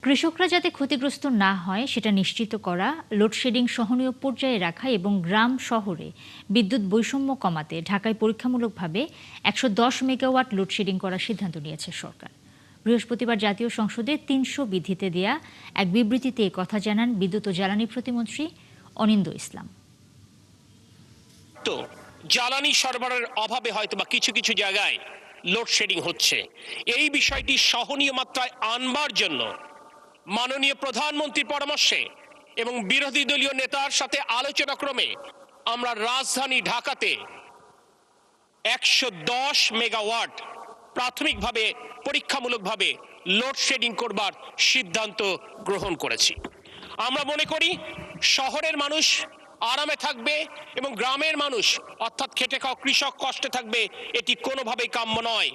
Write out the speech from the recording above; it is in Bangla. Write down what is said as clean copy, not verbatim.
কৃষকরা যাতে ক্ষতিগ্রস্ত না হয় সেটা নিশ্চিত করা, লোডশেডিং সহনীয় পর্যায়ে রাখা এবং গ্রাম শহরে বিদ্যুৎ বৈষম্য কমাতে ঢাকায় পরীক্ষামূলকভাবে ১১০ মেগাওয়াট লোডশেডিং করার সিদ্ধান্ত নিয়েছে সরকার। বৃহস্পতিবার জাতীয় সংসদে ৩০০ বিধিতে দেয়া এক বিবৃতিতে এ কথা জানান বিদ্যুৎ ও জ্বালানি প্রতিমন্ত্রী অনিন্দ ইসলাম। তো জ্বালানি সরবরাহের অভাবে হয়তো বা কিছু কিছু জায়গায় লোডশেডিং হচ্ছে, এই বিষয়টি সহনীয় মাত্রায় আনবার জন্য মাননীয় প্রধানমন্ত্রীর পরামর্শে এবং বিরোধী দলীয় নেতার সাথে আলোচনা ক্রমে আমরা রাজধানী ঢাকাতে ১১০ মেগাওয়াট প্রাথমিকভাবে পরীক্ষামূলকভাবে লোডশেডিং করবার সিদ্ধান্ত গ্রহণ করেছি। আমরা মনে করি শহরের মানুষ আরামে থাকবে এবং গ্রামের মানুষ অর্থাৎ খেটে খাওয়া কৃষক কষ্টে থাকবে, এটি কোনোভাবেই কাম্য নয়।